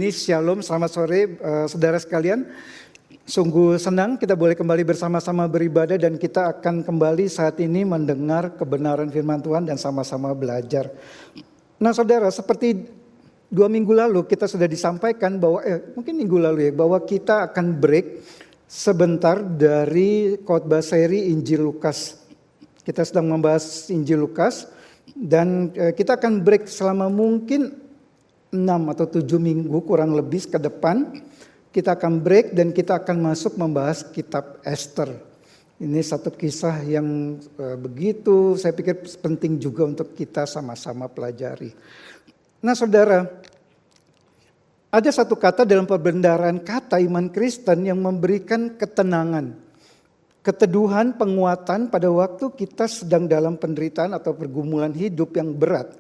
Ini Shalom, selamat sore saudara sekalian. Sungguh senang kita boleh kembali bersama-sama beribadah dan kita akan kembali saat ini mendengar kebenaran firman Tuhan dan sama-sama belajar. Nah saudara, seperti 2 minggu lalu kita sudah disampaikan bahwa, mungkin minggu lalu ya, bahwa kita akan break sebentar dari khotbah seri Injil Lukas. Kita sedang membahas Injil Lukas dan kita akan break selama mungkin 6 atau 7 minggu kurang lebih ke depan. Kita akan break dan kita akan masuk membahas kitab Esther. Ini satu kisah yang begitu saya pikir penting juga untuk kita sama-sama pelajari. Nah saudara, ada satu kata dalam perbendaharaan kata iman Kristen yang memberikan ketenangan, keteduhan, penguatan pada waktu kita sedang dalam penderitaan atau pergumulan hidup yang berat.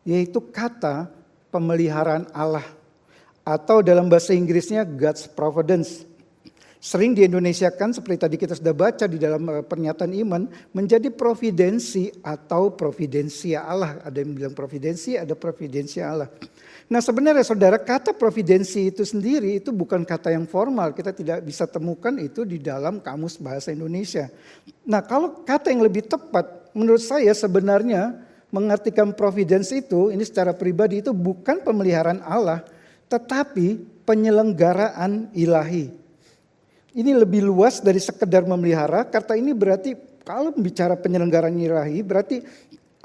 Yaitu kata pemeliharaan Allah, atau dalam bahasa Inggrisnya God's Providence. Sering di Indonesia kan seperti tadi kita sudah baca di dalam pernyataan iman, menjadi providensi atau providensia Allah. Ada yang bilang providensi, ada providensia Allah. Nah sebenarnya saudara, kata providensi itu sendiri itu bukan kata yang formal. Kita tidak bisa temukan itu di dalam kamus bahasa Indonesia. Nah kalau kata yang lebih tepat menurut saya sebenarnya mengartikan providence itu, ini secara pribadi itu bukan pemeliharaan Allah, tetapi penyelenggaraan ilahi. Ini lebih luas dari sekedar memelihara, kata ini berarti kalau bicara penyelenggaraan ilahi, berarti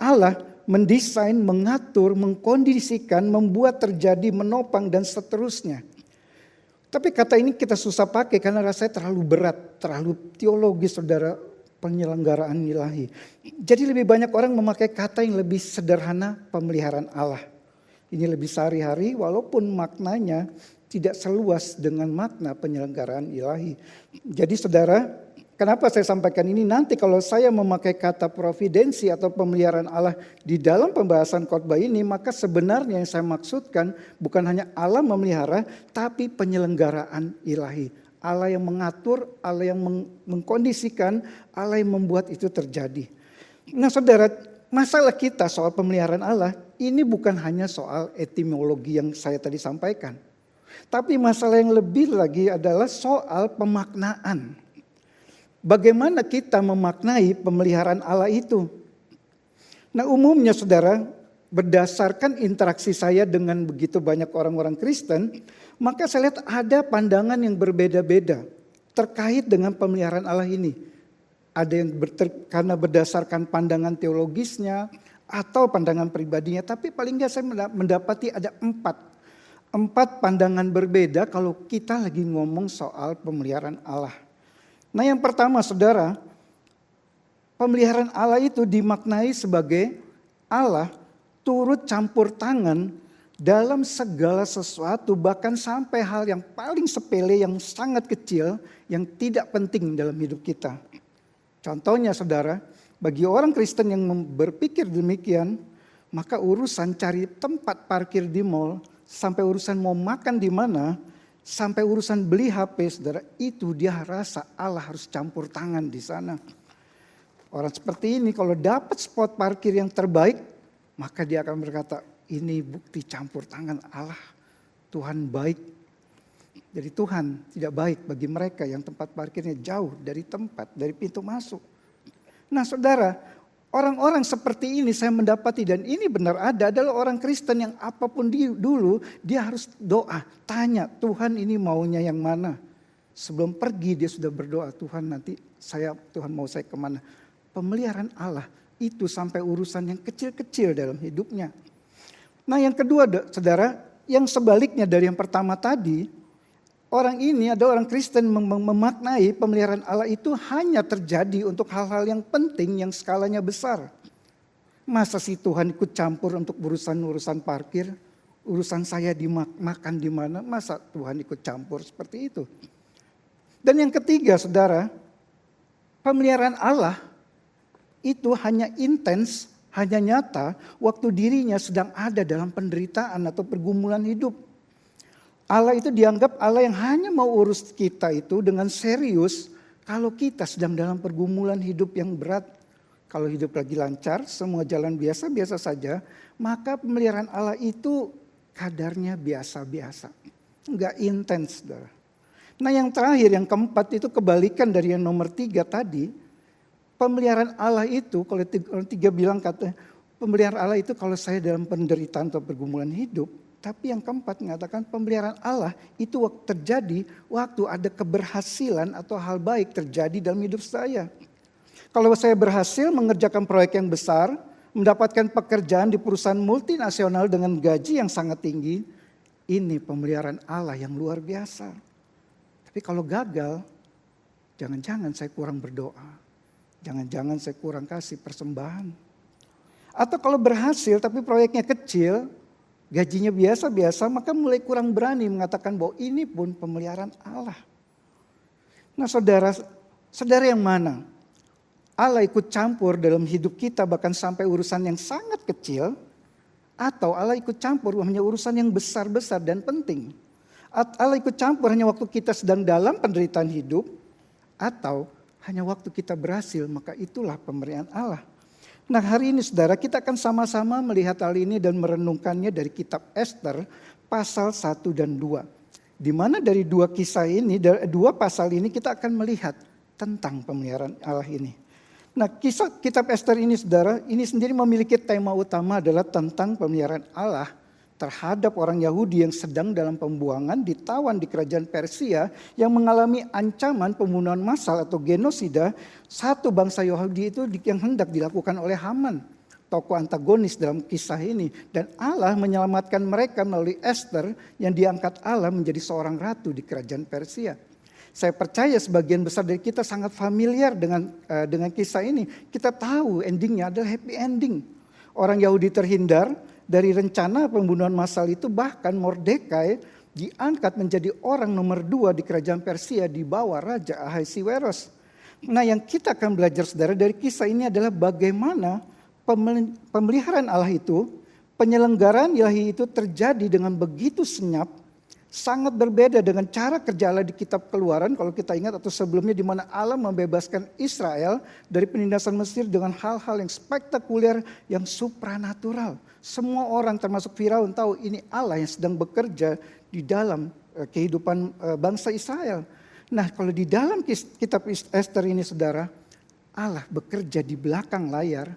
Allah mendesain, mengatur, mengkondisikan, membuat terjadi, menopang dan seterusnya. Tapi kata ini kita susah pakai karena rasanya terlalu berat, terlalu teologis saudara. Penyelenggaraan ilahi. Jadi lebih banyak orang memakai kata yang lebih sederhana, pemeliharaan Allah. Ini lebih sehari-hari walaupun maknanya tidak seluas dengan makna penyelenggaraan ilahi. Jadi saudara, kenapa saya sampaikan ini? Nanti kalau saya memakai kata providensi atau pemeliharaan Allah di dalam pembahasan khotbah ini, maka sebenarnya yang saya maksudkan bukan hanya Allah memelihara, tapi penyelenggaraan ilahi. Allah yang mengatur, Allah yang mengkondisikan, Allah yang membuat itu terjadi. Nah saudara, masalah kita soal pemeliharaan Allah ini bukan hanya soal etimologi yang saya tadi sampaikan. Tapi masalah yang lebih lagi adalah soal pemaknaan. Bagaimana kita memaknai pemeliharaan Allah itu? Nah umumnya saudara, berdasarkan interaksi saya dengan begitu banyak orang-orang Kristen, maka saya lihat ada pandangan yang berbeda-beda terkait dengan pemeliharaan Allah ini. Ada yang karena berdasarkan pandangan teologisnya atau pandangan pribadinya. Tapi paling nggak saya mendapati ada empat pandangan berbeda kalau kita lagi ngomong soal pemeliharaan Allah. Nah yang pertama saudara, pemeliharaan Allah itu dimaknai sebagai Allah turut campur tangan dalam segala sesuatu, bahkan sampai hal yang paling sepele, yang sangat kecil, yang tidak penting dalam hidup kita. Contohnya saudara, bagi orang Kristen yang berpikir demikian, maka urusan cari tempat parkir di mall, sampai urusan mau makan di mana, sampai urusan beli HP saudara, itu dia rasa Allah harus campur tangan di sana. Orang seperti ini kalau dapat spot parkir yang terbaik, maka dia akan berkata, ini bukti campur tangan Allah. Tuhan baik. Jadi Tuhan tidak baik bagi mereka yang tempat parkirnya jauh dari tempat, dari pintu masuk. Nah saudara, orang-orang seperti ini saya mendapati dan ini benar ada adalah orang Kristen yang apapun dulu dia harus doa. Tanya Tuhan ini maunya yang mana. Sebelum pergi dia sudah berdoa, Tuhan nanti Tuhan mau saya kemana. Pemeliharaan Allah itu sampai urusan yang kecil-kecil dalam hidupnya. Nah yang kedua saudara, yang sebaliknya dari yang pertama tadi, orang ini ada orang Kristen memaknai pemeliharaan Allah itu hanya terjadi untuk hal-hal yang penting yang skalanya besar. Masa sih Tuhan ikut campur untuk urusan parkir, urusan saya makan di mana, masa Tuhan ikut campur seperti itu. Dan yang ketiga saudara, pemeliharaan Allah itu hanya intens, hanya nyata waktu dirinya sedang ada dalam penderitaan atau pergumulan hidup. Allah itu dianggap Allah yang hanya mau urus kita itu dengan serius kalau kita sedang dalam pergumulan hidup yang berat. Kalau hidup lagi lancar, semua jalan biasa-biasa saja, maka pemeliharaan Allah itu kadarnya biasa-biasa. Enggak intens, saudara. Nah yang terakhir, yang keempat itu kebalikan dari yang nomor 3 tadi. Pemeliharaan Allah itu, kalau 3 bilang kata, pemeliharaan Allah itu kalau saya dalam penderitaan atau pergumulan hidup. Tapi yang keempat mengatakan pemeliharaan Allah itu terjadi waktu ada keberhasilan atau hal baik terjadi dalam hidup saya. Kalau saya berhasil mengerjakan proyek yang besar, mendapatkan pekerjaan di perusahaan multinasional dengan gaji yang sangat tinggi, ini pemeliharaan Allah yang luar biasa. Tapi kalau gagal, jangan-jangan saya kurang berdoa. Jangan-jangan saya kurang kasih persembahan. Atau kalau berhasil tapi proyeknya kecil, gajinya biasa-biasa, maka mulai kurang berani mengatakan bahwa ini pun pemeliharaan Allah. Nah saudara, saudara yang mana? Allah ikut campur dalam hidup kita bahkan sampai urusan yang sangat kecil, atau Allah ikut campur hanya urusan yang besar-besar dan penting. Allah ikut campur hanya waktu kita sedang dalam penderitaan hidup, atau hanya waktu kita berhasil, maka itulah pemberian Allah. Nah hari ini saudara, kita akan sama-sama melihat hal ini dan merenungkannya dari kitab Ester pasal 1 dan 2. Di mana dari 2 kisah ini, dari 2 pasal ini kita akan melihat tentang pemeliharaan Allah ini. Nah kisah kitab Ester ini saudara, ini sendiri memiliki tema utama adalah tentang pemeliharaan Allah terhadap orang Yahudi yang sedang dalam pembuangan, ditawan di kerajaan Persia yang mengalami ancaman pembunuhan massal atau genosida satu bangsa Yahudi itu yang hendak dilakukan oleh Haman, tokoh antagonis dalam kisah ini. Dan Allah menyelamatkan mereka melalui Ester yang diangkat Allah menjadi seorang ratu di kerajaan Persia. Saya percaya sebagian besar dari kita sangat familiar dengan kisah ini. Kita tahu endingnya adalah happy ending. Orang Yahudi terhindar dari rencana pembunuhan massal itu, bahkan Mordekai diangkat menjadi orang nomor 2 di kerajaan Persia di bawah Raja Ahasiweros. Nah yang kita akan belajar saudara dari kisah ini adalah bagaimana pemeliharaan Allah itu, penyelenggaraan ilahi itu terjadi dengan begitu senyap. Sangat berbeda dengan cara kerja Allah di kitab Keluaran kalau kita ingat, atau sebelumnya di mana Allah membebaskan Israel dari penindasan Mesir dengan hal-hal yang spektakuler, yang supranatural. Semua orang termasuk Firaun tahu ini Allah yang sedang bekerja di dalam kehidupan bangsa Israel. Nah kalau di dalam kitab Ester ini saudara, Allah bekerja di belakang layar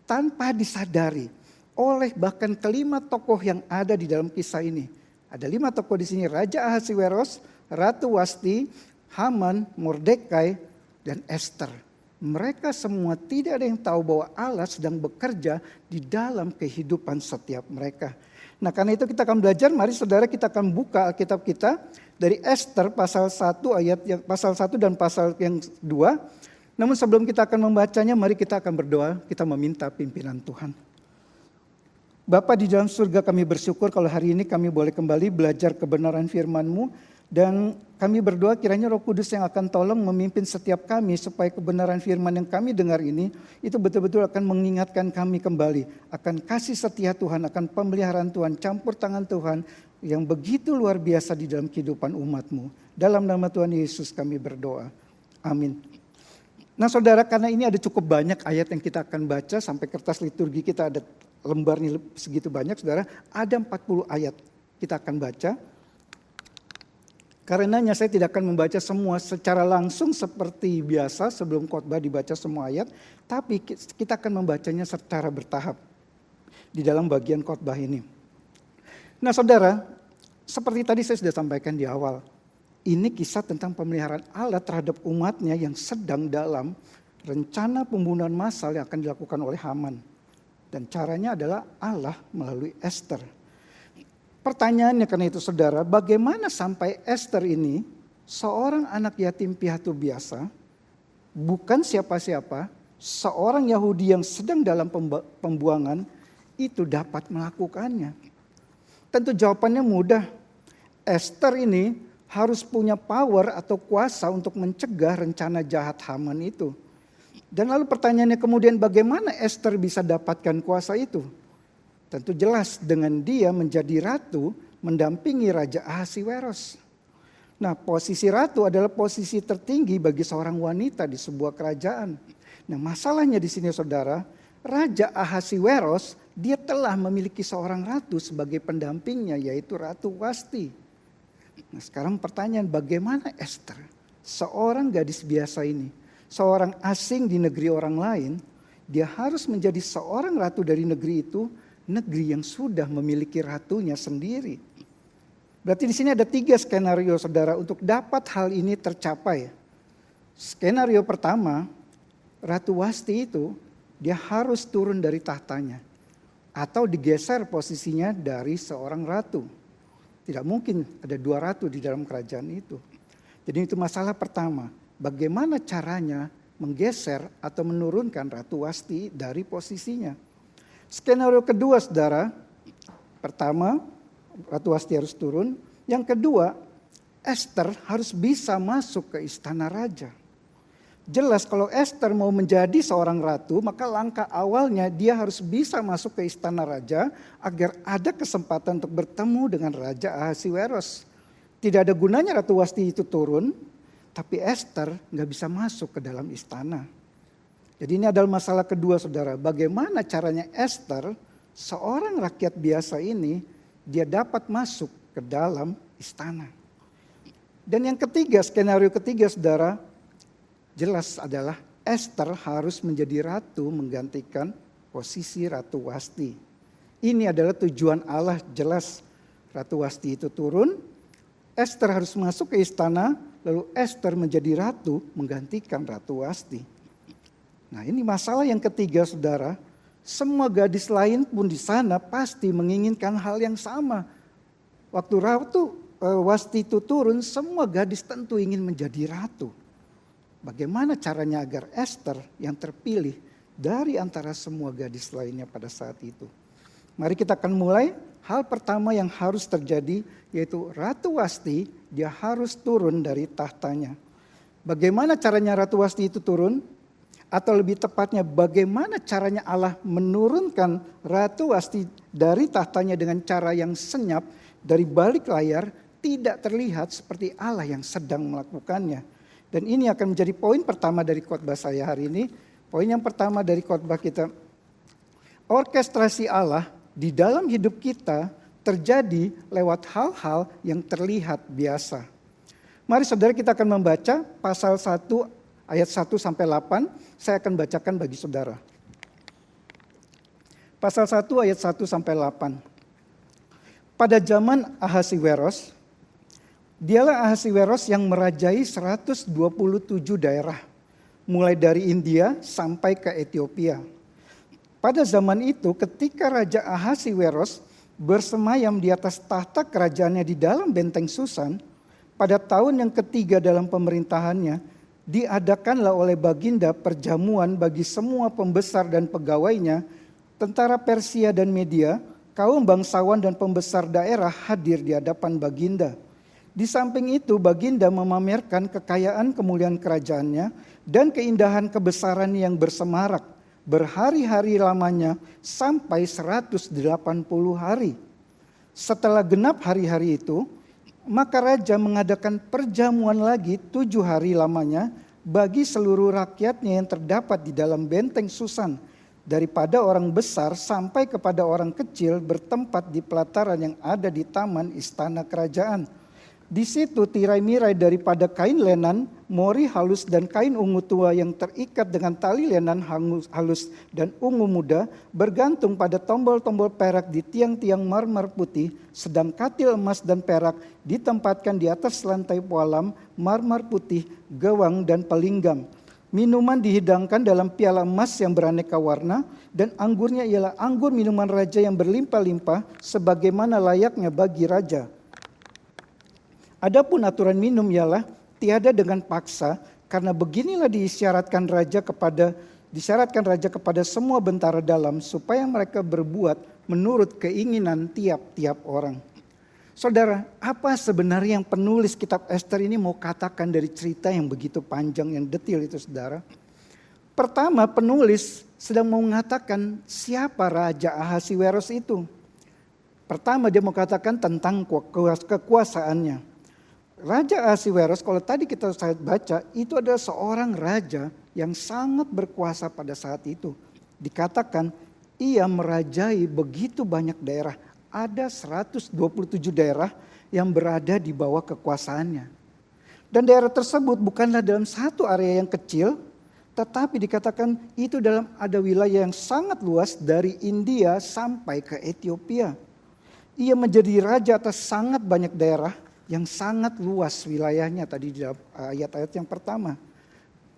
tanpa disadari oleh bahkan kelima tokoh yang ada di dalam kisah ini. Ada 5 tokoh di sini, Raja Ahasiweros, Ratu Wasti, Haman, Mordekai, dan Ester. Mereka semua tidak ada yang tahu bahwa Allah sedang bekerja di dalam kehidupan setiap mereka. Nah karena itu kita akan belajar, mari saudara kita akan buka Alkitab kita dari Ester pasal 1 pasal 1 dan pasal yang 2. Namun sebelum kita akan membacanya, mari kita akan berdoa, kita meminta pimpinan Tuhan. Bapa di dalam surga, kami bersyukur kalau hari ini kami boleh kembali belajar kebenaran firman-Mu. Dan kami berdoa kiranya Roh Kudus yang akan tolong memimpin setiap kami supaya kebenaran firman yang kami dengar ini itu betul-betul akan mengingatkan kami kembali. Akan kasih setia Tuhan, akan pemeliharaan Tuhan, campur tangan Tuhan yang begitu luar biasa di dalam kehidupan umat-Mu. Dalam nama Tuhan Yesus kami berdoa. Amin. Nah saudara, karena ini ada cukup banyak ayat yang kita akan baca, sampai kertas liturgi kita ada lembarnya segitu banyak saudara, ada 40 ayat kita akan baca. Karenanya saya tidak akan membaca semua secara langsung seperti biasa sebelum khotbah dibaca semua ayat, tapi kita akan membacanya secara bertahap di dalam bagian khotbah ini. Nah saudara, seperti tadi saya sudah sampaikan di awal, ini kisah tentang pemeliharaan Allah terhadap umatnya yang sedang dalam rencana pembunuhan massal yang akan dilakukan oleh Haman. Dan caranya adalah Allah melalui Ester. Pertanyaannya karena itu saudara, bagaimana sampai Ester ini seorang anak yatim piatu biasa, bukan siapa-siapa, seorang Yahudi yang sedang dalam pembuangan itu dapat melakukannya? Tentu jawabannya mudah. Ester ini harus punya power atau kuasa untuk mencegah rencana jahat Haman itu. Dan lalu pertanyaannya kemudian bagaimana Ester bisa dapatkan kuasa itu? Tentu jelas dengan dia menjadi ratu mendampingi Raja Ahasiweros. Nah posisi ratu adalah posisi tertinggi bagi seorang wanita di sebuah kerajaan. Nah masalahnya di sini saudara, Raja Ahasiweros dia telah memiliki seorang ratu sebagai pendampingnya yaitu Ratu Wasti. Nah, sekarang pertanyaan, bagaimana Esther, seorang gadis biasa ini, seorang asing di negeri orang lain, dia harus menjadi seorang ratu dari negeri itu, negeri yang sudah memiliki ratunya sendiri. Berarti di sini ada 3 skenario saudara untuk dapat hal ini tercapai. Skenario pertama, Ratu Wasti itu dia harus turun dari tahtanya atau digeser posisinya dari seorang ratu. Tidak mungkin ada 2 ratu di dalam kerajaan itu. Jadi itu masalah pertama. Bagaimana caranya menggeser atau menurunkan Ratu Wasti dari posisinya. Skenario kedua saudara. Pertama, Ratu Wasti harus turun. Yang kedua, Esther harus bisa masuk ke istana raja. Jelas kalau Esther mau menjadi seorang ratu, maka langkah awalnya dia harus bisa masuk ke istana raja agar ada kesempatan untuk bertemu dengan Raja Ahasiweros. Tidak ada gunanya Ratu Wasti itu turun, tapi Esther nggak bisa masuk ke dalam istana. Jadi ini adalah masalah kedua saudara. Bagaimana caranya Esther, seorang rakyat biasa ini, dia dapat masuk ke dalam istana. Dan yang ketiga, skenario ketiga saudara, jelas adalah Esther harus menjadi ratu menggantikan posisi Ratu Wasti. Ini adalah tujuan Allah jelas. Ratu Wasti itu turun, Esther harus masuk ke istana, lalu Esther menjadi ratu menggantikan Ratu Wasti. Nah ini masalah yang ketiga saudara. Semua gadis lain pun di sana pasti menginginkan hal yang sama. Waktu Ratu Wasti itu turun, semua gadis tentu ingin menjadi ratu. Bagaimana caranya agar Esther yang terpilih dari antara semua gadis lainnya pada saat itu? Mari kita akan mulai. Hal pertama yang harus terjadi yaitu Ratu Wasti dia harus turun dari tahtanya. Bagaimana caranya Ratu Wasti itu turun? Atau lebih tepatnya bagaimana caranya Allah menurunkan Ratu Wasti dari tahtanya dengan cara yang senyap dari balik layar, tidak terlihat seperti Allah yang sedang melakukannya. Dan ini akan menjadi poin pertama dari khotbah saya hari ini. Poin yang pertama dari khotbah kita. Orkestrasi Allah di dalam hidup kita terjadi lewat hal-hal yang terlihat biasa. Mari saudara kita akan membaca pasal 1 ayat 1 sampai 8. Saya akan bacakan bagi saudara. Pasal 1 ayat 1 sampai 8. Pada zaman Ahasiweros, dialah Ahasiweros yang merajai 127 daerah, mulai dari India sampai ke Ethiopia. Pada zaman itu ketika Raja Ahasiweros bersemayam di atas tahta kerajaannya di dalam benteng Susan, pada tahun yang ketiga dalam pemerintahannya, diadakanlah oleh Baginda perjamuan bagi semua pembesar dan pegawainya, tentara Persia dan Media, kaum bangsawan dan pembesar daerah hadir di hadapan Baginda. Di samping itu Baginda memamerkan kekayaan kemuliaan kerajaannya dan keindahan kebesaran yang bersemarak berhari-hari lamanya sampai 180 hari. Setelah genap hari-hari itu, maka raja mengadakan perjamuan lagi 7 hari lamanya bagi seluruh rakyatnya yang terdapat di dalam benteng Susan, daripada orang besar sampai kepada orang kecil bertempat di pelataran yang ada di taman istana kerajaan. Di situ tirai-mirai daripada kain lenan, mori halus dan kain ungu tua yang terikat dengan tali lenan halus dan ungu muda bergantung pada tombol-tombol perak di tiang-tiang marmer putih, sedang katil emas dan perak ditempatkan di atas lantai pualam marmer putih, gewang dan pelinggam. Minuman dihidangkan dalam piala emas yang beraneka warna dan anggurnya ialah anggur minuman raja yang berlimpah-limpah sebagaimana layaknya bagi raja. Adapun aturan minum ialah tiada dengan paksa, karena beginilah disyaratkan raja kepada semua bentara dalam supaya mereka berbuat menurut keinginan tiap-tiap orang. Saudara, apa sebenarnya yang penulis kitab Esther ini mau katakan dari cerita yang begitu panjang, yang detail itu saudara? Pertama, penulis sedang mau mengatakan siapa Raja Ahasiweros itu. Pertama dia mau katakan tentang kekuasaannya. Raja Ahasiweros, kalau tadi saya baca, itu adalah seorang raja yang sangat berkuasa pada saat itu. Dikatakan ia merajai begitu banyak daerah. Ada 127 daerah yang berada di bawah kekuasaannya. Dan daerah tersebut bukanlah dalam satu area yang kecil, tetapi dikatakan itu ada wilayah yang sangat luas dari India sampai ke Ethiopia. Ia menjadi raja atas sangat banyak daerah yang sangat luas wilayahnya tadi di ayat-ayat yang pertama.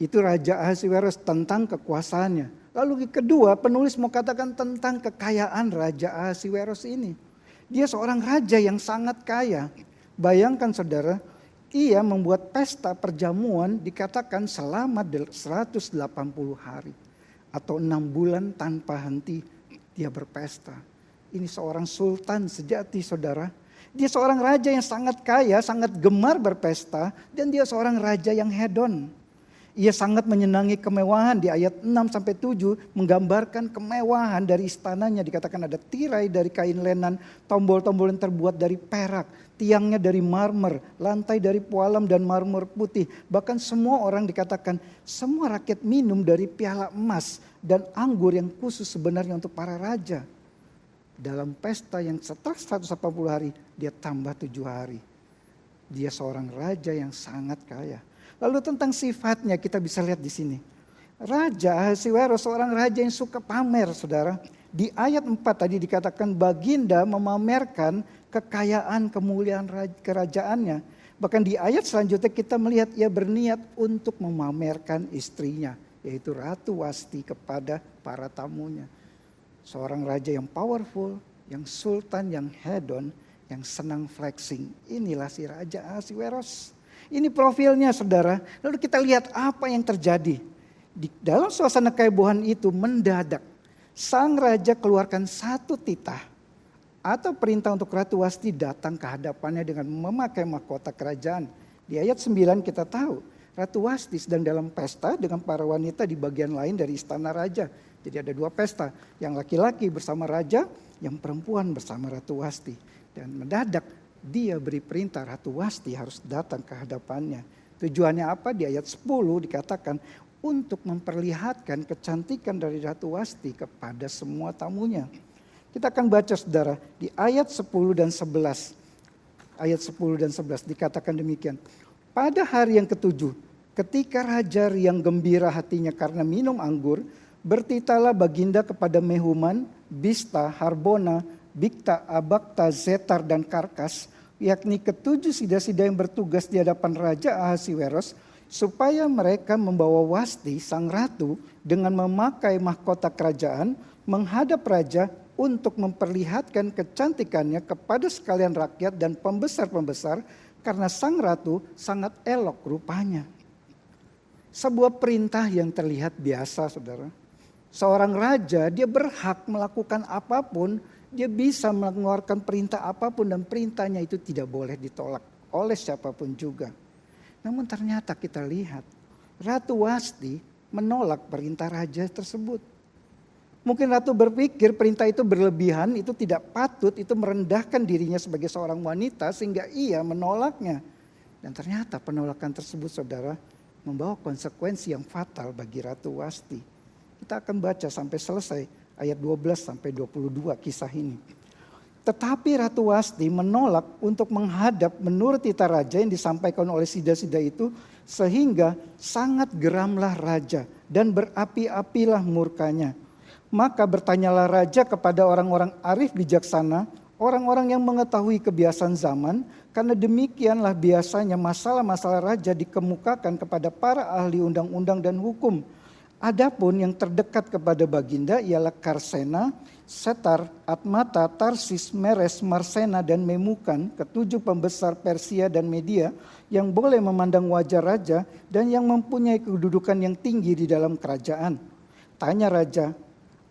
Itu Raja Ahasiweros tentang kekuasaannya. Lalu kedua, penulis mau katakan tentang kekayaan Raja Ahasiweros ini. Dia seorang raja yang sangat kaya. Bayangkan saudara, ia membuat pesta perjamuan dikatakan selama 180 hari. Atau 6 bulan tanpa henti dia berpesta. Ini seorang sultan sejati saudara. Dia seorang raja yang sangat kaya, sangat gemar berpesta. Dan dia seorang raja yang hedon. Ia sangat menyenangi kemewahan di ayat 6-7 menggambarkan kemewahan dari istananya. Dikatakan ada tirai dari kain lenan, tombol-tombol yang terbuat dari perak, tiangnya dari marmer, lantai dari pualam dan marmer putih. Bahkan semua orang dikatakan semua rakyat minum dari piala emas dan anggur yang khusus sebenarnya untuk para raja. Dalam pesta yang setelah 180 hari dia tambah 7 hari. Dia seorang raja yang sangat kaya. Lalu tentang sifatnya kita bisa lihat di sini. Raja Ahasiweros seorang raja yang suka pamer saudara. Di ayat 4 tadi dikatakan baginda memamerkan kekayaan kemuliaan kerajaannya. Bahkan di ayat selanjutnya kita melihat ia berniat untuk memamerkan istrinya. Yaitu Ratu Wasti kepada para tamunya. Seorang raja yang powerful, yang sultan, yang hedon, yang senang flexing. Inilah si Raja Ahasiweros. Ini profilnya saudara. Lalu kita lihat apa yang terjadi. Di dalam suasana kehebohan itu mendadak. Sang raja keluarkan satu titah. Atau perintah untuk Ratu Wasti datang ke hadapannya dengan memakai mahkota kerajaan. Di ayat 9 kita tahu. Ratu Wasti sedang dalam pesta dengan para wanita di bagian lain dari istana raja. Jadi ada 2 pesta. Yang laki-laki bersama raja, yang perempuan bersama Ratu Wasti. Dan mendadak dia beri perintah Ratu Wasti harus datang ke hadapannya. Tujuannya apa? Di ayat 10 dikatakan untuk memperlihatkan kecantikan dari Ratu Wasti kepada semua tamunya. Kita akan baca saudara di ayat 10 dan 11. Ayat 10 dan 11 dikatakan demikian. Pada hari yang ketujuh ketika raja yang gembira hatinya karena minum anggur, bertitalah baginda kepada Mehuman, Bista, Harbona, Bikta, Abakta, Zetar, dan Karkas, yakni ketujuh sida-sida yang bertugas di hadapan Raja Ahasiweros, supaya mereka membawa Wasti sang ratu dengan memakai mahkota kerajaan menghadap raja untuk memperlihatkan kecantikannya kepada sekalian rakyat dan pembesar-pembesar karena sang ratu sangat elok rupanya. Sebuah perintah yang terlihat biasa saudara. Seorang raja dia berhak melakukan apapun. Dia bisa mengeluarkan perintah apapun dan perintahnya itu tidak boleh ditolak oleh siapapun juga. Namun ternyata kita lihat Ratu Wasti menolak perintah raja tersebut. Mungkin Ratu berpikir perintah itu berlebihan, itu tidak patut, itu merendahkan dirinya sebagai seorang wanita sehingga ia menolaknya. Dan ternyata penolakan tersebut saudara membawa konsekuensi yang fatal bagi Ratu Wasti. Kita akan baca sampai selesai. Ayat 12-22 kisah ini. Tetapi Ratu Wasti menolak untuk menghadap menurut titah raja yang disampaikan oleh sida-sida itu. Sehingga sangat geramlah raja dan berapi-apilah murkanya. Maka bertanyalah raja kepada orang-orang arif bijaksana. Orang-orang yang mengetahui kebiasaan zaman. Karena demikianlah biasanya masalah-masalah raja dikemukakan kepada para ahli undang-undang dan hukum. Adapun yang terdekat kepada baginda ialah Karsena, Setar, Atmata, Tarsis, Meres, Marsena, dan Memukan, ketujuh pembesar Persia dan Media yang boleh memandang wajah raja dan yang mempunyai kedudukan yang tinggi di dalam kerajaan. Tanya raja,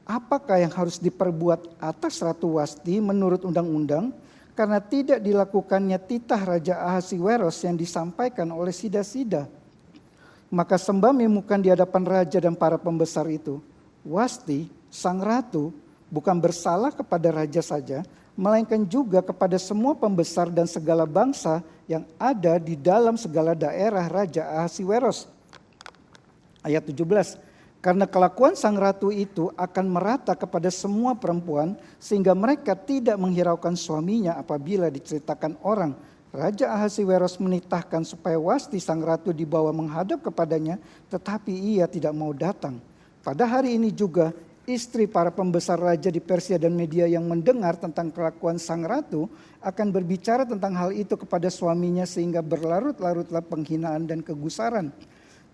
apakah yang harus diperbuat atas Ratu Wasti menurut undang-undang? Karena tidak dilakukannya titah Raja Ahasiweros yang disampaikan oleh sida-sida. Maka sembah Memukan di hadapan raja dan para pembesar itu. Wasti, sang ratu, bukan bersalah kepada raja saja, melainkan juga kepada semua pembesar dan segala bangsa yang ada di dalam segala daerah Raja Ahasiweros. Ayat 17. Karena kelakuan sang ratu itu akan merata kepada semua perempuan, sehingga mereka tidak menghiraukan suaminya apabila diceritakan orang Raja Ahasiweros menitahkan supaya Wasti sang ratu dibawa menghadap kepadanya, tetapi ia tidak mau datang. Pada hari ini juga istri para pembesar raja di Persia dan Media yang mendengar tentang kelakuan sang ratu akan berbicara tentang hal itu kepada suaminya sehingga berlarut-larutlah penghinaan dan kegusaran.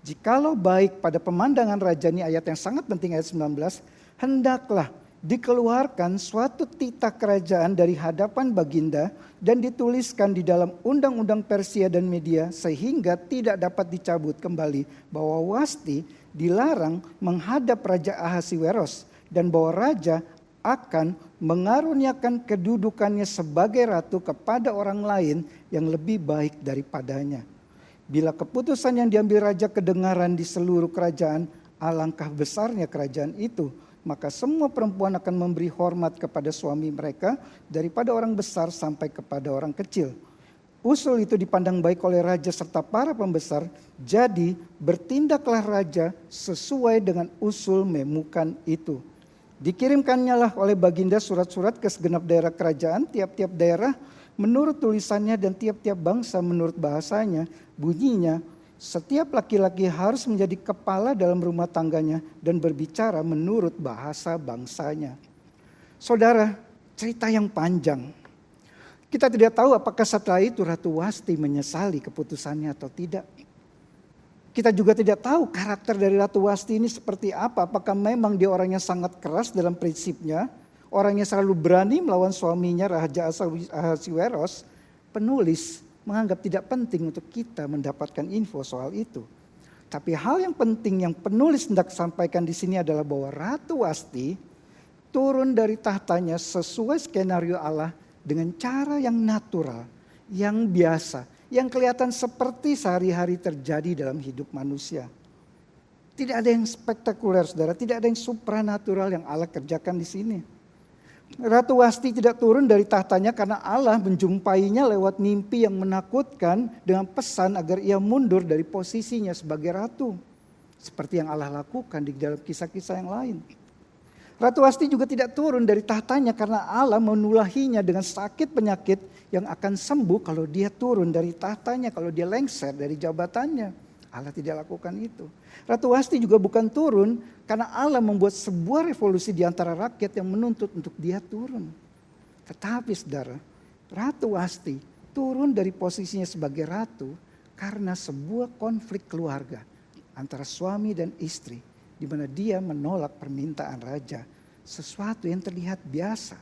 Jikalau baik pada pemandangan raja, ini ayat yang sangat penting, ayat 19, hendaklah dikeluarkan suatu titah kerajaan dari hadapan baginda dan dituliskan di dalam undang-undang Persia dan Media sehingga tidak dapat dicabut kembali bahwa Wasti dilarang menghadap Raja Ahasiweros dan bahwa raja akan mengaruniakan kedudukannya sebagai ratu kepada orang lain yang lebih baik daripadanya. Bila keputusan yang diambil raja kedengaran di seluruh kerajaan, alangkah besarnya kerajaan itu. Maka semua perempuan akan memberi hormat kepada suami mereka daripada orang besar sampai kepada orang kecil. Usul itu dipandang baik oleh raja serta para pembesar. Jadi bertindaklah raja sesuai dengan usul Memukan itu. Dikirimkannya lah oleh baginda surat-surat ke segenap daerah kerajaan, tiap-tiap daerah menurut tulisannya dan tiap-tiap bangsa menurut bahasanya. Bunyinya, setiap laki-laki harus menjadi kepala dalam rumah tangganya dan berbicara menurut bahasa bangsanya. Saudara, cerita yang panjang. Kita tidak tahu apakah setelah itu Ratu Wasti menyesali keputusannya atau tidak. Kita juga tidak tahu karakter dari Ratu Wasti ini seperti apa. Apakah memang dia orangnya sangat keras dalam prinsipnya. Orangnya selalu berani melawan suaminya Raja Ahasiweros. Penulis menganggap tidak penting untuk kita mendapatkan info soal itu. Tapi hal yang penting yang penulis hendak sampaikan di sini adalah bahwa Ratu Wasti turun dari tahtanya sesuai skenario Allah dengan cara yang natural, yang biasa, yang kelihatan seperti sehari-hari terjadi dalam hidup manusia. Tidak ada yang spektakuler, saudara, tidak ada yang supranatural yang Allah kerjakan di sini. Ratu Wasti tidak turun dari tahtanya karena Allah menjumpainya lewat mimpi yang menakutkan dengan pesan agar ia mundur dari posisinya sebagai ratu. Seperti yang Allah lakukan di dalam kisah-kisah yang lain. Ratu Wasti juga tidak turun dari tahtanya karena Allah menulahinya dengan sakit penyakit yang akan sembuh kalau dia turun dari tahtanya, kalau dia lengser dari jabatannya. Allah tidak lakukan itu. Ratu Wasti juga bukan turun karena Allah membuat sebuah revolusi di antara rakyat yang menuntut untuk dia turun. Tetapi saudara, Ratu Wasti turun dari posisinya sebagai ratu karena sebuah konflik keluarga antara suami dan istri, di mana dia menolak permintaan raja. Sesuatu yang terlihat biasa.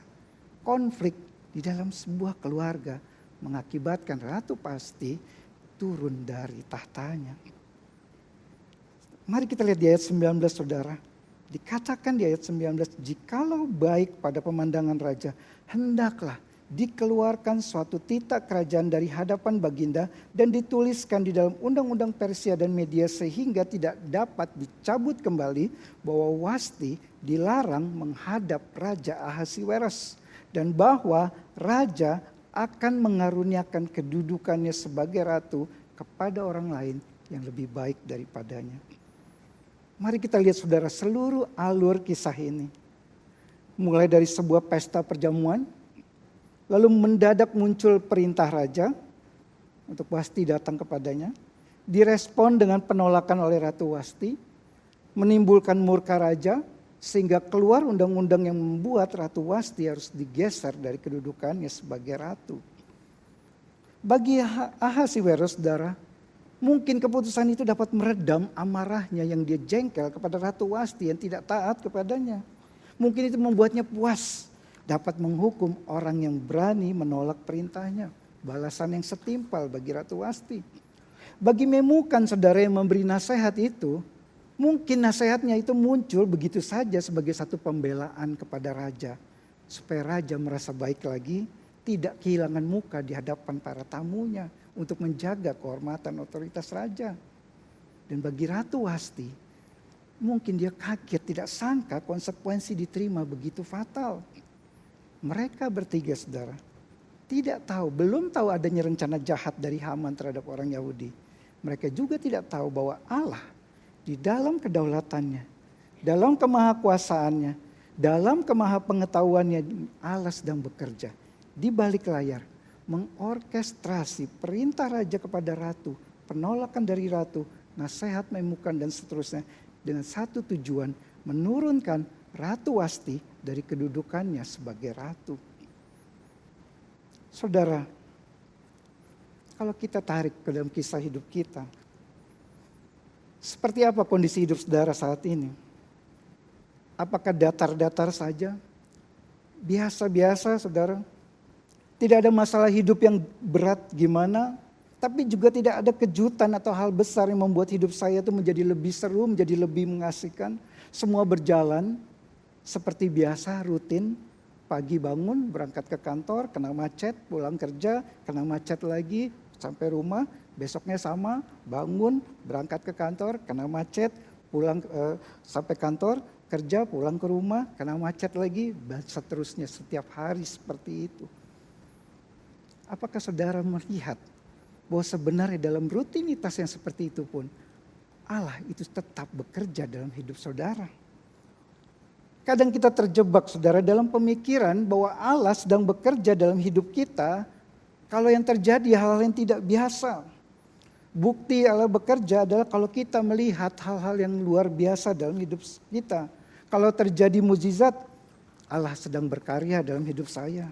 Konflik di dalam sebuah keluarga mengakibatkan Ratu Wasti turun dari tahtanya. Mari kita lihat di ayat 19, saudara. Dikatakan di ayat 19, jikalau baik pada pemandangan raja, hendaklah dikeluarkan suatu titah kerajaan dari hadapan baginda dan dituliskan di dalam undang-undang Persia dan Media sehingga tidak dapat dicabut kembali bahwa Wasti dilarang menghadap Raja Ahasiweros dan bahwa raja akan mengaruniakan kedudukannya sebagai ratu kepada orang lain yang lebih baik daripadanya. Mari kita lihat saudara seluruh alur kisah ini. Mulai dari sebuah pesta perjamuan, lalu mendadak muncul perintah raja untuk Wasti datang kepadanya. Direspon dengan penolakan oleh Ratu Wasti, menimbulkan murka raja sehingga keluar undang-undang yang membuat Ratu Wasti harus digeser dari kedudukannya sebagai ratu. Bagi Ahasiweros, saudara, mungkin keputusan itu dapat meredam amarahnya yang dia jengkel kepada Ratu Wasti yang tidak taat kepadanya. Mungkin itu membuatnya puas dapat menghukum orang yang berani menolak perintahnya. Balasan yang setimpal bagi Ratu Wasti. Bagi Memukan, saudara, yang memberi nasihat itu, mungkin nasihatnya itu muncul begitu saja sebagai satu pembelaan kepada raja. Supaya raja merasa baik lagi, tidak kehilangan muka di hadapan para tamunya. Untuk menjaga kehormatan otoritas raja. Dan bagi Ratu Wasti, mungkin dia kaget, tidak sangka konsekuensi diterima begitu fatal. Mereka bertiga, saudara, tidak tahu, belum tahu adanya rencana jahat dari Haman terhadap orang Yahudi. Mereka juga tidak tahu bahwa Allah di dalam kedaulatannya, dalam kemahakuasaannya, dalam kemahapengetahuannya, Allah sedang bekerja di balik layar mengorkestrasi perintah raja kepada ratu, penolakan dari ratu, nasihat memukan dan seterusnya dengan satu tujuan, menurunkan Ratu Wasti dari kedudukannya sebagai ratu. Saudara, kalau kita tarik ke dalam kisah hidup kita, seperti apa kondisi hidup saudara saat ini? Apakah datar-datar saja? Biasa-biasa saudara? Tidak ada masalah hidup yang berat gimana, tapi juga tidak ada kejutan atau hal besar yang membuat hidup saya itu menjadi lebih seru, menjadi lebih mengasihkan. Semua berjalan seperti biasa, rutin. Pagi bangun, berangkat ke kantor, kena macet, pulang kerja, kena macet lagi, sampai rumah, besoknya sama, bangun, berangkat ke kantor, kena macet, pulang sampai kantor, kerja, pulang ke rumah, kena macet lagi, dan seterusnya setiap hari seperti itu. Apakah saudara melihat bahwa sebenarnya dalam rutinitas yang seperti itu pun Allah itu tetap bekerja dalam hidup saudara? Kadang kita terjebak saudara dalam pemikiran bahwa Allah sedang bekerja dalam hidup kita kalau yang terjadi hal-hal yang tidak biasa. Bukti Allah bekerja adalah kalau kita melihat hal-hal yang luar biasa dalam hidup kita. Kalau terjadi mukjizat, Allah sedang berkarya dalam hidup saya.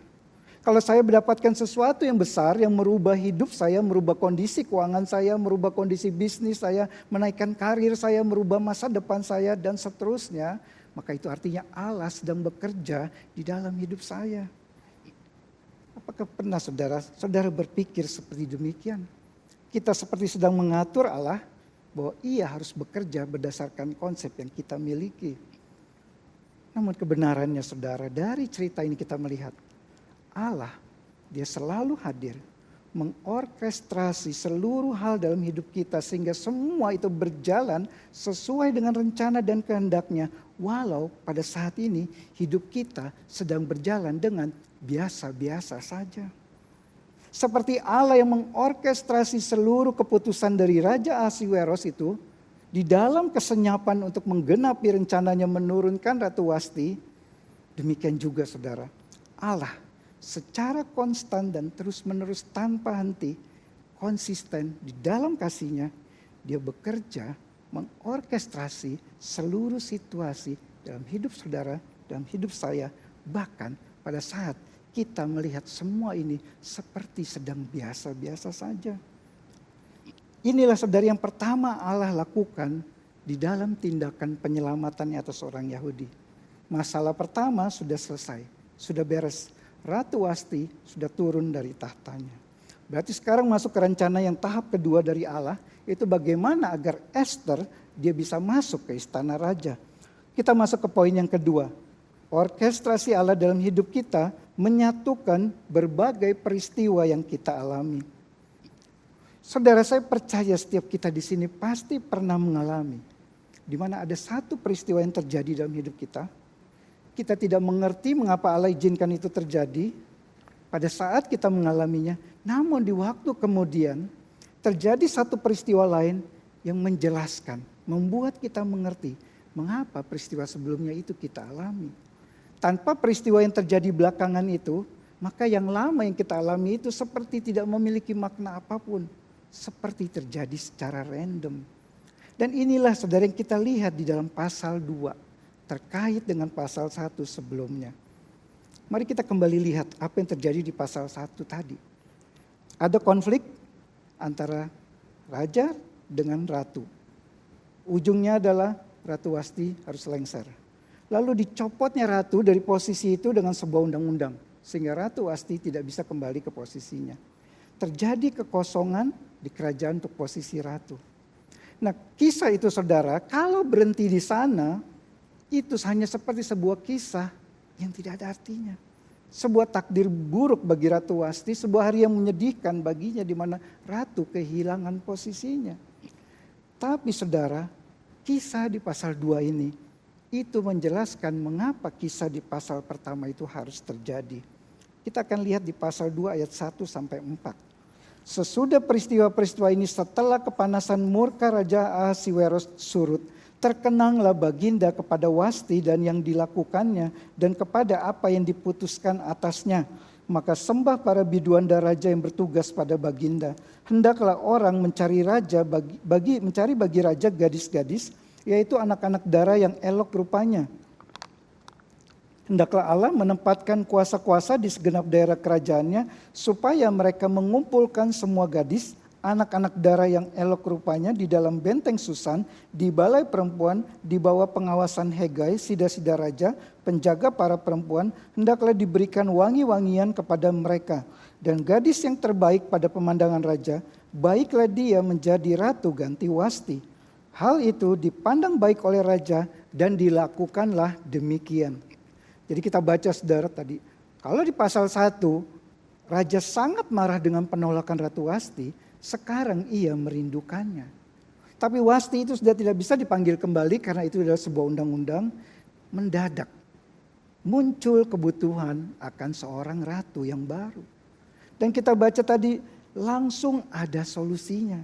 Kalau saya mendapatkan sesuatu yang besar yang merubah hidup saya, merubah kondisi keuangan saya, merubah kondisi bisnis saya, menaikkan karir saya, merubah masa depan saya dan seterusnya, maka itu artinya Allah sedang bekerja di dalam hidup saya. Apakah pernah saudara berpikir seperti demikian? Kita seperti sedang mengatur Allah bahwa Ia harus bekerja berdasarkan konsep yang kita miliki. Namun kebenarannya saudara, dari cerita ini kita melihat Allah, Dia selalu hadir, mengorkestrasi seluruh hal dalam hidup kita sehingga semua itu berjalan sesuai dengan rencana dan kehendaknya. Walau pada saat ini hidup kita sedang berjalan dengan biasa-biasa saja. Seperti Allah yang mengorkestrasi seluruh keputusan dari Raja Ahasweros itu, di dalam kesenyapan untuk menggenapi rencananya menurunkan Ratu Wasti, demikian juga saudara, Allah secara konstan dan terus-menerus tanpa henti, konsisten di dalam kasih-Nya, Dia bekerja mengorkestrasi seluruh situasi dalam hidup saudara, dalam hidup saya, bahkan pada saat kita melihat semua ini seperti sedang biasa-biasa saja. Inilah saudara yang pertama Allah lakukan di dalam tindakan penyelamatannya atas orang Yahudi. Masalah pertama sudah selesai, sudah beres. Ratu Wasti sudah turun dari tahtanya. Berarti sekarang masuk ke rencana yang tahap kedua dari Allah, itu bagaimana agar Esther dia bisa masuk ke istana raja. Kita masuk ke poin yang kedua. Orkestrasi Allah dalam hidup kita menyatukan berbagai peristiwa yang kita alami. Saudara, saya percaya setiap kita di sini pasti pernah mengalami di mana ada satu peristiwa yang terjadi dalam hidup kita. Kita tidak mengerti mengapa Allah izinkan itu terjadi pada saat kita mengalaminya. Namun di waktu kemudian terjadi satu peristiwa lain yang menjelaskan, membuat kita mengerti mengapa peristiwa sebelumnya itu kita alami. Tanpa peristiwa yang terjadi belakangan itu, maka yang lama yang kita alami itu seperti tidak memiliki makna apapun. Seperti terjadi secara random. Dan inilah saudara yang kita lihat di dalam pasal 2. Terkait dengan pasal 1 sebelumnya. Mari kita kembali lihat apa yang terjadi di pasal 1 tadi. Ada konflik antara raja dengan ratu. Ujungnya adalah Ratu Wasti harus lengser. Lalu dicopotnya ratu dari posisi itu dengan sebuah undang-undang. Sehingga Ratu Wasti tidak bisa kembali ke posisinya. Terjadi kekosongan di kerajaan untuk posisi ratu. Nah, kisah itu saudara, kalau berhenti di sana, itu hanya seperti sebuah kisah yang tidak ada artinya. Sebuah takdir buruk bagi Ratu Wasti, sebuah hari yang menyedihkan baginya di mana ratu kehilangan posisinya. Tapi saudara, kisah di pasal 2 ini itu menjelaskan mengapa kisah di pasal pertama itu harus terjadi. Kita akan lihat di pasal 2 ayat 1 sampai 4. Sesudah peristiwa-peristiwa ini, setelah kepanasan murka Raja Ahasweros surut, terkenanglah Baginda kepada Wasti dan yang dilakukannya dan kepada apa yang diputuskan atasnya. maka sembah para biduanda raja yang bertugas pada baginda. Hendaklah orang mencari bagi raja gadis-gadis, yaitu anak-anak dara yang elok rupanya. Hendaklah Allah menempatkan kuasa-kuasa di segenap daerah kerajaannya, supaya mereka mengumpulkan semua gadis, anak-anak dara yang elok rupanya di dalam benteng Susan, di balai perempuan, di bawah pengawasan Hegai, sida-sida raja, penjaga para perempuan. Hendaklah diberikan wangi-wangian kepada mereka. Dan gadis yang terbaik pada pemandangan raja, baiklah dia menjadi ratu ganti Wasti. Hal itu dipandang baik oleh raja dan dilakukanlah demikian. Jadi kita baca saudara tadi, kalau di pasal 1, raja sangat marah dengan penolakan Ratu Wasti, sekarang ia merindukannya. Tapi Wasti itu sudah tidak bisa dipanggil kembali karena itu adalah sebuah undang-undang. Mendadak muncul kebutuhan akan seorang ratu yang baru. Dan kita baca tadi langsung ada solusinya.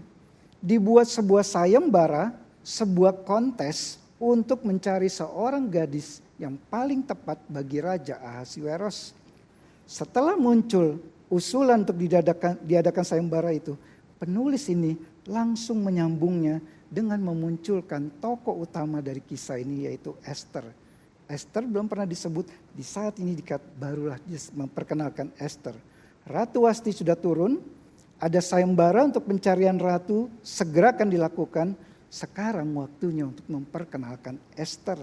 Dibuat sebuah sayembara, sebuah kontes untuk mencari seorang gadis yang paling tepat bagi Raja Ahasiweros. Setelah muncul usulan untuk diadakan sayembara itu, penulis ini langsung menyambungnya dengan memunculkan tokoh utama dari kisah ini, yaitu Esther. Esther belum pernah disebut, di saat ini barulah memperkenalkan Esther. Ratu Wasti sudah turun, ada sayembara untuk pencarian ratu, segera akan dilakukan. Sekarang waktunya untuk memperkenalkan Esther.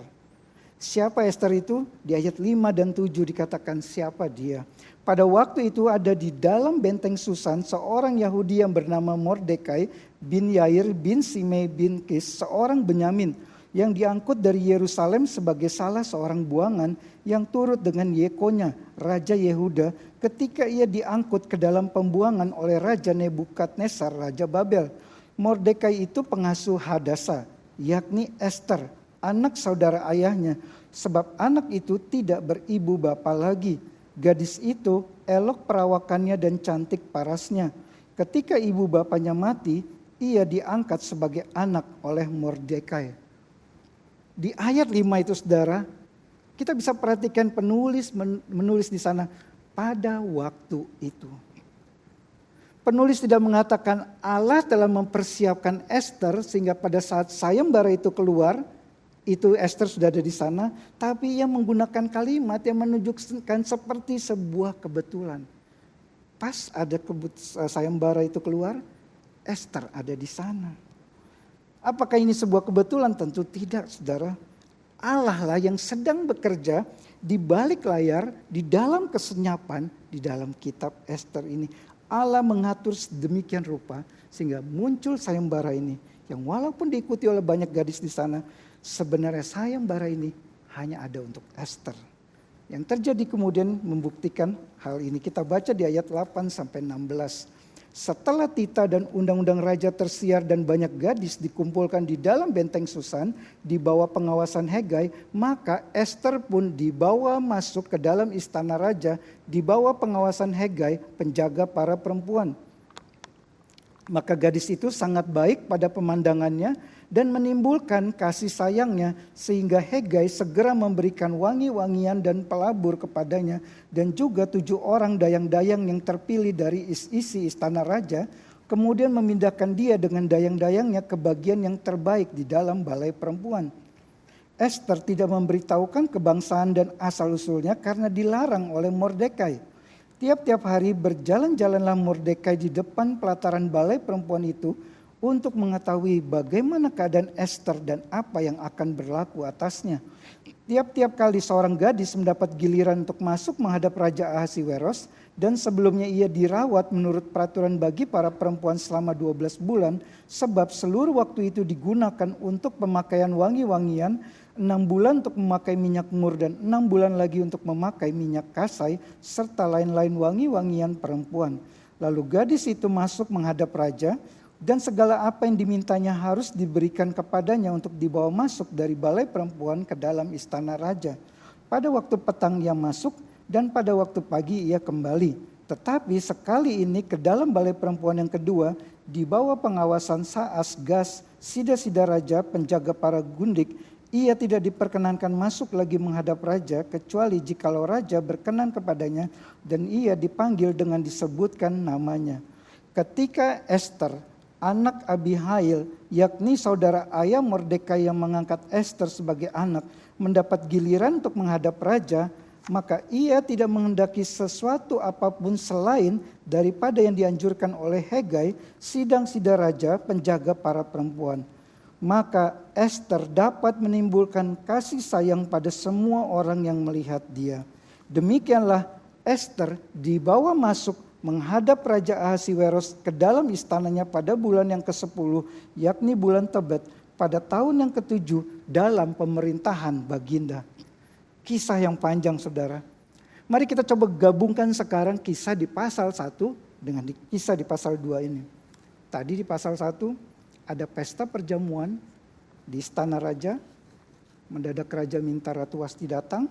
Siapa Esther itu? Di ayat 5 dan 7 dikatakan siapa dia. Pada waktu itu ada di dalam benteng Susan seorang Yahudi yang bernama Mordekai bin Yair bin Simei bin Kis, seorang Benyamin yang diangkut dari Yerusalem sebagai salah seorang buangan yang turut dengan Yekonya, Raja Yehuda, ketika ia diangkut ke dalam pembuangan oleh Raja Nebukadnezar, Raja Babel. Mordekai itu pengasuh Hadasa, yakni Esther, anak saudara ayahnya, sebab anak itu tidak beribu bapa lagi. Gadis itu elok perawakannya dan cantik parasnya. Ketika ibu bapanya mati, ia diangkat sebagai anak oleh Mordekai. Di ayat 5 itu saudara, kita bisa perhatikan penulis menulis di sana pada waktu itu. Penulis tidak mengatakan Allah telah mempersiapkan Esther sehingga pada saat sayembara itu keluar, itu Esther sudah ada di sana, tapi ia menggunakan kalimat yang menunjukkan seperti sebuah kebetulan. Pas ada sayembara itu keluar, Esther ada di sana. Apakah ini sebuah kebetulan? Tentu tidak, saudara. Allah lah yang sedang bekerja di balik layar, di dalam kesenyapan, di dalam kitab Esther ini. Allah mengatur sedemikian rupa sehingga muncul sayembara ini. Yang walaupun diikuti oleh banyak gadis di sana, sebenarnya sayembara ini hanya ada untuk Esther. Yang terjadi kemudian membuktikan hal ini. Kita baca di ayat 8 sampai 16. Setelah titah dan undang-undang raja tersiar dan banyak gadis dikumpulkan di dalam benteng Susan di bawah pengawasan Hegai, maka Esther pun dibawa masuk ke dalam istana raja di bawah pengawasan Hegai, penjaga para perempuan. Maka gadis itu sangat baik pada pemandangannya dan menimbulkan kasih sayangnya sehingga Hegai segera memberikan wangi-wangian dan pelabur kepadanya dan juga 7 orang dayang-dayang yang terpilih dari isi istana raja, kemudian memindahkan dia dengan dayang-dayangnya ke bagian yang terbaik di dalam balai perempuan. Esther tidak memberitahukan kebangsaan dan asal-usulnya karena dilarang oleh Mordekai. Tiap-tiap hari berjalan-jalanlah Mordekai di depan pelataran balai perempuan itu untuk mengetahui bagaimana keadaan Esther dan apa yang akan berlaku atasnya. Tiap-tiap kali seorang gadis mendapat giliran untuk masuk menghadap Raja Ahasiweros dan sebelumnya ia dirawat menurut peraturan bagi para perempuan selama 12 bulan sebab seluruh waktu itu digunakan untuk pemakaian wangi-wangian, 6 bulan untuk memakai minyak mur dan 6 bulan lagi untuk memakai minyak kasai serta lain-lain wangi-wangian perempuan. Lalu gadis itu masuk menghadap raja dan segala apa yang dimintanya harus diberikan kepadanya untuk dibawa masuk dari balai perempuan ke dalam istana raja. Pada waktu petang ia masuk dan pada waktu pagi ia kembali. Tetapi sekali ini ke dalam balai perempuan yang kedua di bawah pengawasan Saas Gas, sida-sida raja, penjaga para gundik, Ia tidak diperkenankan masuk lagi menghadap raja kecuali jikalau raja berkenan kepadanya dan ia dipanggil dengan disebutkan namanya. Ketika Ester, anak Abihail, yakni saudara ayah Mordekai yang mengangkat Ester sebagai anak, mendapat giliran untuk menghadap raja, maka ia tidak menghendaki sesuatu apapun selain daripada yang dianjurkan oleh Hegai, sidang-sida raja, penjaga para perempuan. Maka Ester dapat menimbulkan kasih sayang pada semua orang yang melihat dia. Demikianlah Ester dibawa masuk menghadap Raja Ahasiweros ke dalam istananya pada bulan yang ke-10, yakni bulan Tebet, pada tahun yang ke-7 dalam pemerintahan Baginda. Kisah yang panjang, saudara. Mari kita coba gabungkan sekarang kisah di pasal 1 dengan kisah di pasal 2 ini. Tadi di pasal 1 ada pesta perjamuan di istana raja. Mendadak raja minta Ratu Wasti datang.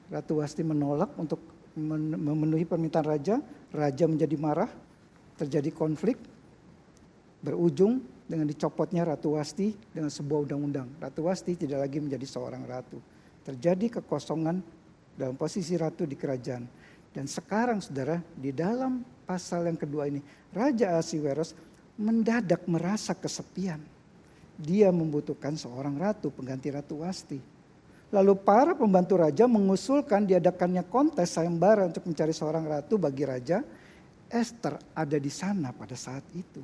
Ratu Wasti menolak untuk memenuhi permintaan raja. Raja menjadi marah. Terjadi konflik. Berujung dengan dicopotnya Ratu Wasti dengan sebuah undang-undang. Ratu Wasti tidak lagi menjadi seorang ratu. Terjadi kekosongan dalam posisi ratu di kerajaan. Dan sekarang saudara, di dalam pasal yang kedua ini, Raja Ahasiweros mendadak merasa kesepian. Dia membutuhkan seorang ratu pengganti Ratu Wasti. Lalu para pembantu raja mengusulkan diadakannya kontes sayembara untuk mencari seorang ratu bagi raja. Ester ada di sana pada saat itu.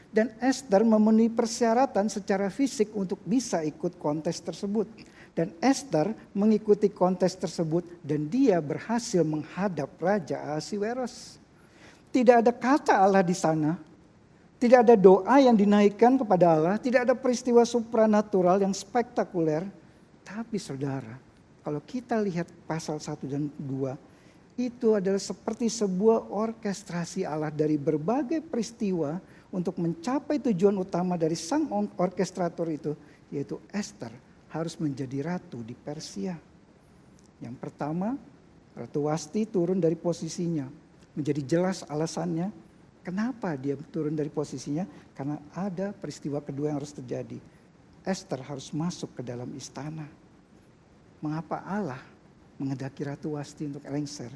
Dan Ester memenuhi persyaratan secara fisik untuk bisa ikut kontes tersebut. Dan Ester mengikuti kontes tersebut dan dia berhasil menghadap Raja Ahasiweros. Tidak ada kata Allah di sana. Tidak ada doa yang dinaikkan kepada Allah. Tidak ada peristiwa supranatural yang spektakuler. Tapi saudara, kalau kita lihat pasal 1 dan 2, itu adalah seperti sebuah orkestrasi Allah dari berbagai peristiwa untuk mencapai tujuan utama dari sang orkestrator itu, yaitu Ester harus menjadi ratu di Persia. Yang pertama, Ratu Wasti turun dari posisinya. Menjadi jelas alasannya kenapa dia turun dari posisinya, karena ada peristiwa kedua yang harus terjadi. Ester harus masuk ke dalam istana. Mengapa Allah menghendaki Ratu Wasti untuk lengser?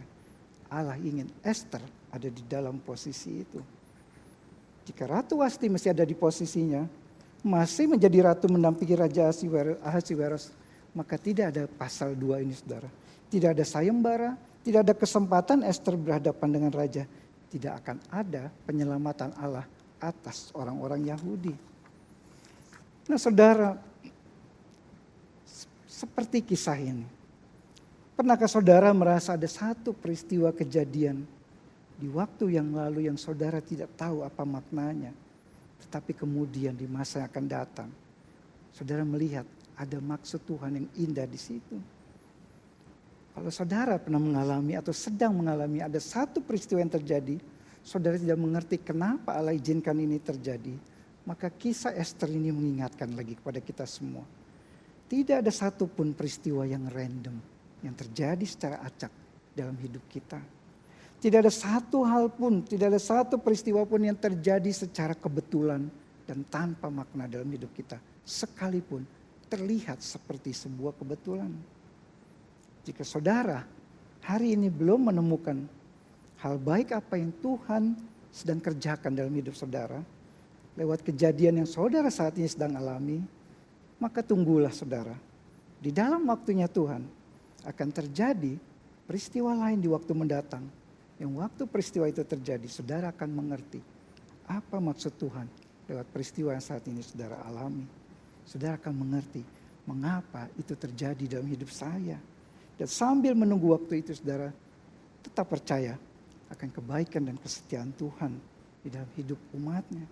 Allah ingin Ester ada di dalam posisi itu. Jika Ratu Wasti masih ada di posisinya, masih menjadi ratu mendampingi Raja Ahasiweros, maka tidak ada pasal 2 ini, saudara. Tidak ada sayembara, tidak ada kesempatan Ester berhadapan dengan raja. Tidak akan ada penyelamatan Allah atas orang-orang Yahudi. Nah saudara, seperti kisah ini. Pernahkah saudara merasa ada satu peristiwa kejadian di waktu yang lalu yang saudara tidak tahu apa maknanya? Tetapi kemudian di masa yang akan datang, saudara melihat ada maksud Tuhan yang indah di situ. Kalau saudara pernah mengalami atau sedang mengalami ada satu peristiwa yang terjadi, saudara tidak mengerti kenapa Allah izinkan ini terjadi, maka kisah Ester ini mengingatkan lagi kepada kita semua. Tidak ada satupun peristiwa yang random, yang terjadi secara acak dalam hidup kita. Tidak ada satu hal pun, tidak ada satu peristiwa pun yang terjadi secara kebetulan dan tanpa makna dalam hidup kita. Sekalipun terlihat seperti sebuah kebetulan. Jika saudara hari ini belum menemukan hal baik apa yang Tuhan sedang kerjakan dalam hidup saudara, lewat kejadian yang saudara saat ini sedang alami, maka tunggulah saudara. Di dalam waktunya Tuhan akan terjadi peristiwa lain di waktu mendatang. Yang waktu peristiwa itu terjadi, saudara akan mengerti apa maksud Tuhan lewat peristiwa yang saat ini saudara alami. Saudara akan mengerti mengapa itu terjadi dalam hidup saya. Dan sambil menunggu waktu itu saudara, tetap percaya akan kebaikan dan kesetiaan Tuhan di dalam hidup umatnya.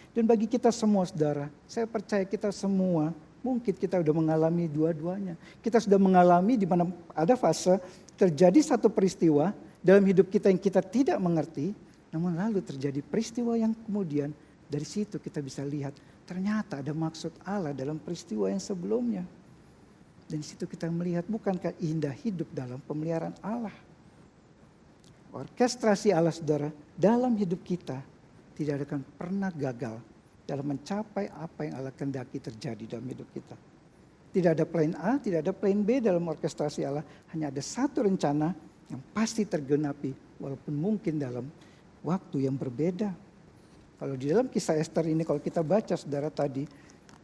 Dan bagi kita semua saudara, saya percaya kita semua mungkin kita sudah mengalami dua-duanya. Kita sudah mengalami di mana ada fase terjadi satu peristiwa dalam hidup kita yang kita tidak mengerti, namun lalu terjadi peristiwa yang kemudian dari situ kita bisa lihat ternyata ada maksud Allah dalam peristiwa yang sebelumnya. Dan di situ kita melihat bukankah indah hidup dalam pemeliharaan Allah. Orkestrasi Allah saudara dalam hidup kita tidak akan pernah gagal dalam mencapai apa yang Allah kehendaki terjadi dalam hidup kita. Tidak ada plan A, tidak ada plan B dalam orkestrasi Allah. Hanya ada satu rencana yang pasti tergenapi walaupun mungkin dalam waktu yang berbeda. Kalau di dalam kisah Ester ini kalau kita baca saudara tadi,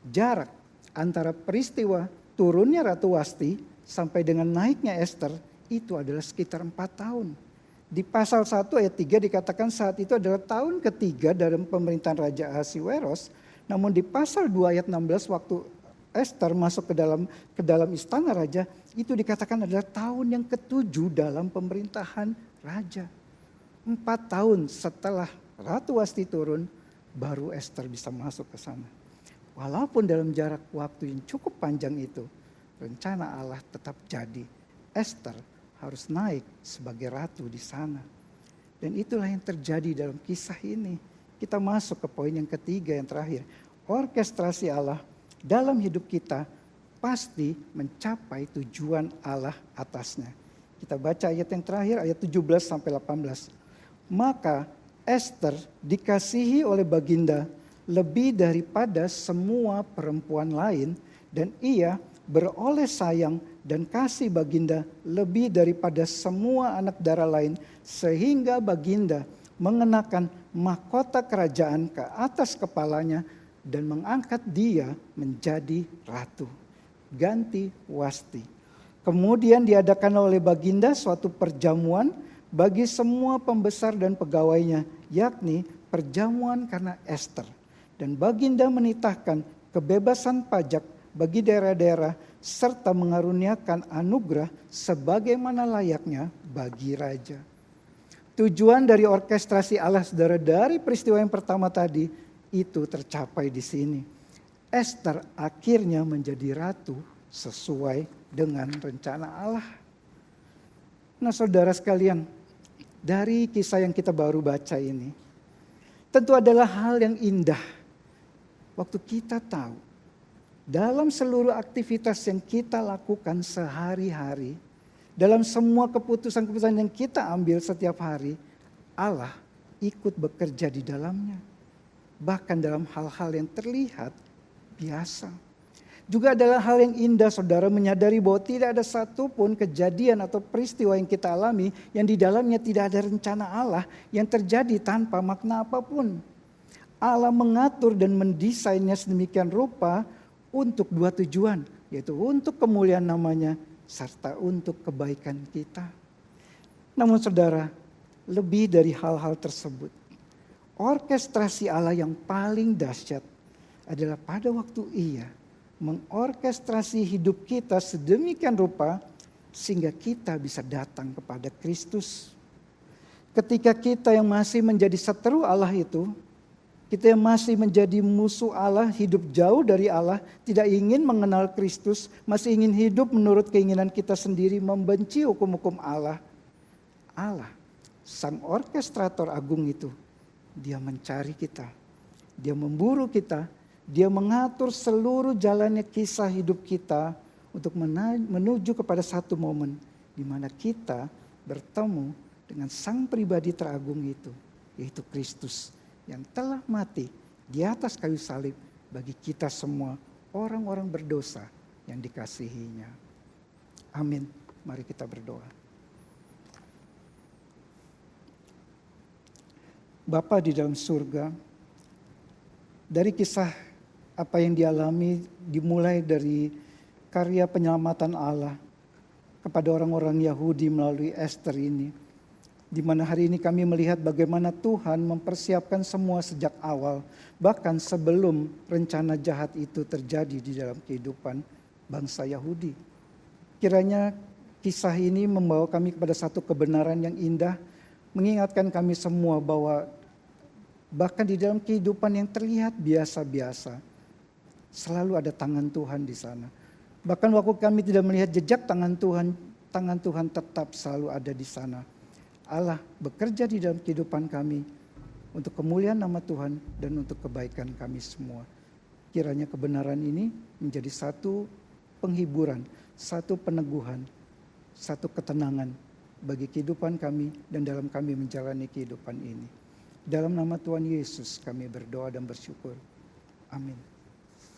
jarak antara peristiwa turunnya Ratu Wasti sampai dengan naiknya Ester itu adalah sekitar 4 tahun. Di pasal 1 ayat 3 dikatakan saat itu adalah tahun ketiga dalam pemerintahan Raja Ahasiweros. Namun di pasal 2 ayat 16 waktu Ester masuk ke dalam istana raja, itu dikatakan adalah tahun yang ke-7 dalam pemerintahan raja. 4 tahun setelah Ratu Wasti turun, baru Ester bisa masuk ke sana. Walaupun dalam jarak waktu yang cukup panjang itu, rencana Allah tetap jadi. Ester harus naik sebagai ratu di sana. Dan itulah yang terjadi dalam kisah ini. Kita masuk ke poin yang ketiga yang terakhir. Orkestrasi Allah dalam hidup kita pasti mencapai tujuan Allah atasnya. Kita baca ayat yang terakhir, ayat 17 sampai 18. Maka Ester dikasihi oleh Baginda lebih daripada semua perempuan lain, dan ia beroleh sayang dan kasih Baginda lebih daripada semua anak dara lain, sehingga Baginda mengenakan mahkota kerajaan ke atas kepalanya dan mengangkat dia menjadi ratu. Ganti Wasti. Kemudian diadakan oleh Baginda suatu perjamuan bagi semua pembesar dan pegawainya, yakni perjamuan karena Ester. Dan Baginda menitahkan kebebasan pajak bagi daerah-daerah serta mengaruniakan anugerah sebagaimana layaknya bagi raja. Tujuan dari orkestrasi Allah saudara dari peristiwa yang pertama tadi itu tercapai di sini. Ester akhirnya menjadi ratu sesuai dengan rencana Allah. Nah saudara sekalian, dari kisah yang kita baru baca ini, tentu adalah hal yang indah. Waktu kita tahu, dalam seluruh aktivitas yang kita lakukan sehari-hari, dalam semua keputusan-keputusan yang kita ambil setiap hari, Allah ikut bekerja di dalamnya. Bahkan dalam hal-hal yang terlihat biasa. Juga adalah hal yang indah saudara menyadari bahwa tidak ada satupun kejadian atau peristiwa yang kita alami yang di dalamnya tidak ada rencana Allah yang terjadi tanpa makna apapun. Allah mengatur dan mendesainnya sedemikian rupa untuk dua tujuan, yaitu untuk kemuliaan namanya serta untuk kebaikan kita. Namun saudara, lebih dari hal-hal tersebut, orkestrasi Allah yang paling dahsyat adalah pada waktu Ia mengorkestrasi hidup kita sedemikian rupa sehingga kita bisa datang kepada Kristus. Ketika kita yang masih menjadi seteru Allah itu, kita yang masih menjadi musuh Allah, hidup jauh dari Allah, tidak ingin mengenal Kristus, masih ingin hidup menurut keinginan kita sendiri, membenci hukum-hukum Allah. Allah, sang orkestrator agung itu, Dia mencari kita, Dia memburu kita, Dia mengatur seluruh jalannya kisah hidup kita untuk menuju kepada satu momen di mana kita bertemu dengan sang pribadi teragung itu, yaitu Kristus yang telah mati di atas kayu salib bagi kita semua orang-orang berdosa yang dikasihinya. Amin. Mari kita berdoa. Bapa di dalam surga, dari kisah apa yang dialami dimulai dari karya penyelamatan Allah kepada orang-orang Yahudi melalui Ester ini, di mana hari ini kami melihat bagaimana Tuhan mempersiapkan semua sejak awal, bahkan sebelum rencana jahat itu terjadi di dalam kehidupan bangsa Yahudi. Kiranya kisah ini membawa kami kepada satu kebenaran yang indah, mengingatkan kami semua bahwa bahkan di dalam kehidupan yang terlihat biasa-biasa, selalu ada tangan Tuhan di sana. Bahkan waktu kami tidak melihat jejak tangan Tuhan tetap selalu ada di sana. Allah bekerja di dalam kehidupan kami untuk kemuliaan nama Tuhan dan untuk kebaikan kami semua. Kiranya kebenaran ini menjadi satu penghiburan, satu peneguhan, satu ketenangan bagi kehidupan kami dan dalam kami menjalani kehidupan ini. Dalam nama Tuhan Yesus kami berdoa dan bersyukur. Amin.